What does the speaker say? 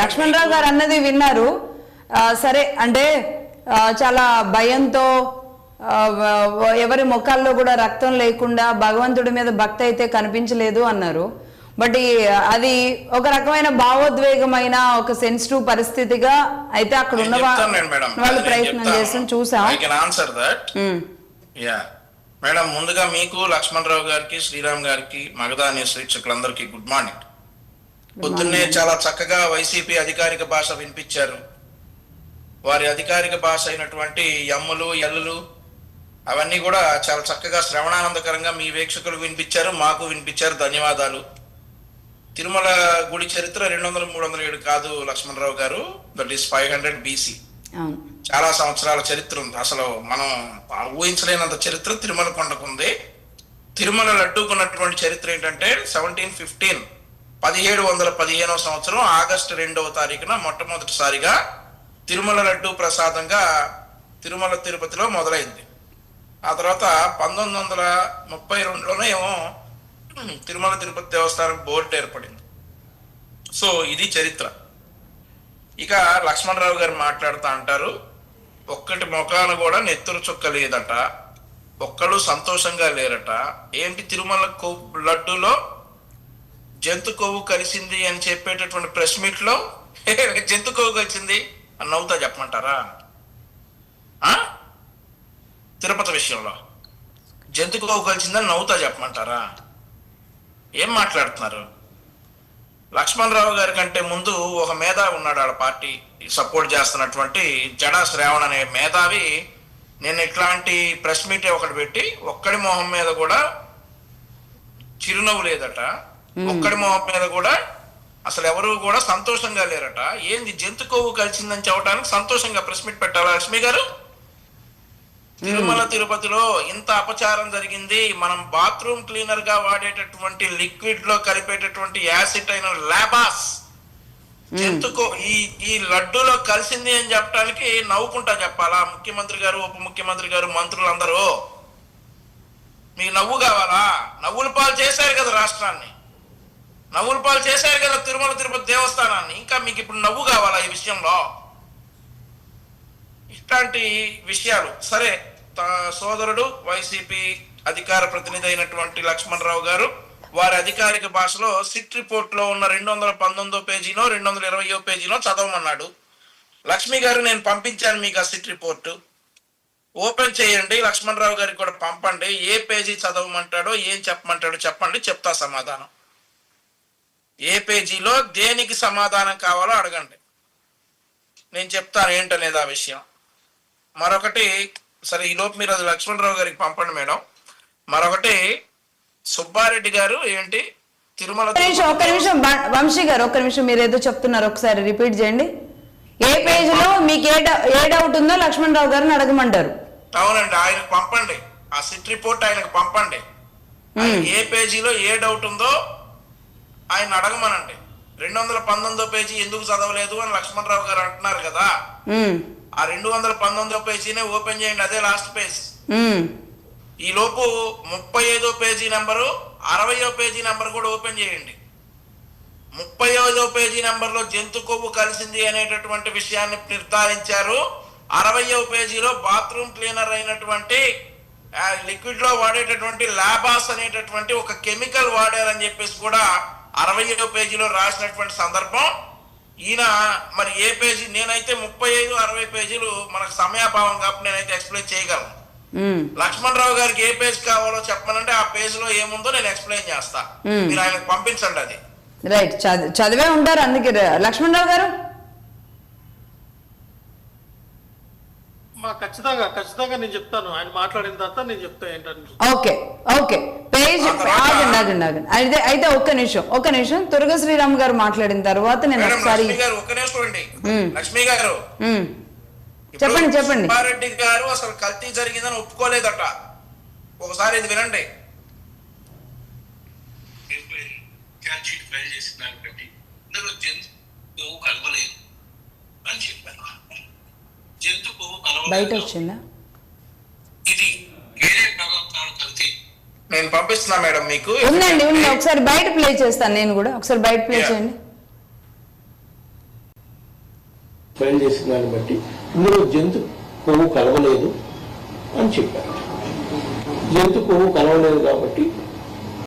లక్ష్మణ్ రావు గారు అన్నది విన్నారు. సరే అంటే చాలా భయంతో ఎవరి ముఖాల్లో కూడా రక్తం లేకుండా భగవంతుడి మీద భక్తి అయితే కనిపించలేదు అన్నారు. బట్ అది ఒక రకమైన భావోద్వేగమైన ఒక సెన్సిటివ్ పరిస్థితిగా అయితే అక్కడ ఉన్న వాళ్ళు ప్రయత్నం చేస్తాం చూసాం. మేడం, ముందుగా మీకు లక్ష్మణ్ రావు గారికి, శ్రీరామ్ గారికి, మగధా న్యూస్ వీక్షకులందరికీ గుడ్ మార్నింగ్. పొద్దున్నే చాలా చక్కగా వైసీపీ అధికారిక భాష వినిపించారు. వారి అధికారిక భాష అయినటువంటి యమ్ములు, ఎల్లులు అవన్నీ కూడా చాలా చక్కగా శ్రవణానందకరంగా మీ వీక్షకులకు వినిపించారు, మాకు వినిపించారు. ధన్యవాదాలు. తిరుమల గుడి చరిత్ర 200-307 కాదు లక్ష్మణ్ రావు గారు, దట్ ఈస్ 500 BC. చాలా సంవత్సరాల చరిత్ర ఉంది. అసలు మనం ఊహించలేనంత చరిత్ర తిరుమల కొండకు ఉంది. తిరుమల లడ్డూకున్నటువంటి చరిత్ర ఏంటంటే 1715 1715వ సంవత్సరం ఆగస్టు 2వ తారీఖున మొట్టమొదటిసారిగా తిరుమల లడ్డూ ప్రసాదంగా తిరుమల తిరుపతిలో మొదలైంది. ఆ తర్వాత 1932లోనే ఏమో తిరుమల తిరుపతి దేవస్థానం బోర్డు ఏర్పడింది. సో ఇది చరిత్ర. ఇక లక్ష్మణరావు గారు మాట్లాడుతూ అంటారు, ఒక్కటి ముఖాన కూడా నెత్తురు చుక్క లేదట, ఒక్కళ్ళు సంతోషంగా లేరట. ఏంటి తిరుమల లడ్డూలో జంతు కొవ్వు కలిసింది అని చెప్పేటటువంటి ప్రెస్ మీట్ లో జంతు కొవ్వు కలిసింది అని నవ్వుతా చెప్పమంటారా? తిరుపతి విషయంలో జంతు కొవ్వు కలిసిందని నవ్వుతా చెప్పమంటారా? ఏం మాట్లాడుతున్నారు? లక్ష్మణ్ రావు గారి కంటే ముందు ఒక మేధావి ఉన్నాడు, వాళ్ళ పార్టీ సపోర్ట్ చేస్తున్నటువంటి జడా శ్రావణ్ అనే మేధావి నేను ఇట్లాంటి ప్రెస్ మీట్ ఒకటి పెట్టి ఒక్కడి మొహం మీద కూడా చిరునవ్వు లేదట, ఒక్కడి మొహం మీద కూడా అసలు ఎవరు కూడా సంతోషంగా లేరట. ఏంది జంతు కొవ్వు కలిసిందని చెప్పడానికి సంతోషంగా ప్రెస్ మీట్ పెట్టాలా లక్ష్మి గారు? తిరుమల తిరుపతిలో ఇంత అపచారం జరిగింది. మనం బాత్రూమ్ క్లీనర్ గా వాడేటటువంటి లిక్విడ్ లో కలిపేటటువంటి యాసిడ్ అయిన లాబాస్ జంతుకో ఈ లడ్డూలో కలిసింది అని చెప్పడానికి నవ్వుకుంటా చెప్పాలా? ముఖ్యమంత్రి గారు, ఉప ముఖ్యమంత్రి గారు, మంత్రులందరూ మీకు నవ్వు కావాలా? నవ్వుల పాలు చేశారు కదా రాష్ట్రాన్ని, నవ్వుల పాలు చేశారు కదా తిరుమల తిరుపతి దేవస్థానాన్ని. ఇంకా మీకు ఇప్పుడు నవ్వు కావాలా ఈ విషయంలో? ఇట్లాంటి విషయాలు సరే. సోదరుడు వైసీపీ అధికార ప్రతినిధి అయినటువంటి లక్ష్మణ్ రావు గారు వారి అధికారిక భాషలో సిట్ రిపోర్ట్ లో ఉన్న 219వ పేజీనో 220వ పేజీనో చదవమన్నాడు. లక్ష్మి గారు నేను పంపించాను మీకు ఆ సిట్ రిపోర్ట్, ఓపెన్ చేయండి, లక్ష్మణ్ రావు గారికి కూడా పంపండి. ఏ పేజీ చదవమంటాడో ఏం చెప్పమంటాడో చెప్పండి, చెప్తా సమాధానం. ఏ పేజీలో దేనికి సమాధానం కావాలో అడగండి, నేను చెప్తాను ఏంటనేది ఆ విషయం. మరొకటి సరే, ఈలోపు మీరు అది లక్ష్మణ్ రావు గారికి పంపండి మేడం. మరొకటి సుబ్బారెడ్డి గారు ఏంటి తిరుమల ఒక్క నిమిషం వంశీ గారు, ఒక్క నిమిషం, మీరు ఏదో చెప్తున్నారు ఒకసారి రిపీట్ చేయండి. ఏ పేజీలో మీకు ఏ డౌట్ ఉందో లక్ష్మణ్ రావు గారిని అడగమంటారు. అవునండి, ఆయనకు పంపండి ఆ సిట్ రిపోర్ట్, ఆయనకు పంపండి. ఏ పేజీలో ఏ డౌట్ ఉందో ఆయన అడగమనండి. 219వ పేజీ ఎందుకు చదవలేదు అని లక్ష్మణ్ రావు గారు అంటున్నారు కదా, ఆ 219వ పేజీనే ఓపెన్ చేయండి, అదే లాస్ట్ పేజ్. ఈ లోపు 35వ పేజీ నెంబరు 60వ పేజీ నెంబర్ కూడా ఓపెన్ చేయండి. 35వ పేజీ నెంబర్ లో జంతు కొవ్వు కలిసింది అనేటటువంటి విషయాన్ని నిర్ధారించారు. 60వ పేజీలో బాత్రూమ్ క్లీనర్ అయినటువంటి లిక్విడ్ లో వాడేటటువంటి లాబాస్ అనేటటువంటి ఒక కెమికల్ వాడారని చెప్పేసి కూడా 60వ పేజీలో రాసినటువంటి సందర్భం. ఈయన మరి ఏ పేజీ, నేనైతే 35, 60 పేజీలు మనకు సమయాభావం కాబట్టి నేనైతే ఎక్స్ప్లెయిన్ చేయగలను. లక్ష్మణ్ రావు గారికి ఏ పేజ్ కావాలో చెప్పమనంటే ఆ పేజ్ లో ఏముందో నేను ఎక్స్ప్లెయిన్ చేస్తా, మీరు ఆయనకు పంపించండి. అది రైట్, చదివే ఉంటారు అందుకే లక్ష్మణ్ రావు గారు. ఖచ్చితంగా నేను చెప్తాను, ఆయన మాట్లాడిన తర్వాత నేను చెప్తాను ఏంటంటే. ఓకే ఓకే, పేజ్ ఆగండి. అయితే ఒక్క నిమిషం తురగ శ్రీరామ్ గారు మాట్లాడిన తర్వాత నేను ఒకసారి లక్ష్మి గారు చెప్పండి. సుబ్బారెడ్డి గారు అసలు కల్తీ జరిగిందని ఒప్పుకోలేదట, ఒకసారి ఇది వినండి. బయట వచ్చిందా? నేను పంపిస్తున్నా మేడం మీకు. ఉందండి, ఒకసారి బయట ప్లే చేస్తాను నేను కూడా, ఒకసారి బయట ప్లే చేయండి. ఫైల్ చేసిన దాన్ని బట్టి ఇందులో జంతు కొవ్వు కలవలేదు అని చెప్పారు. జంతు కొవ్వు కలవలేదు కాబట్టి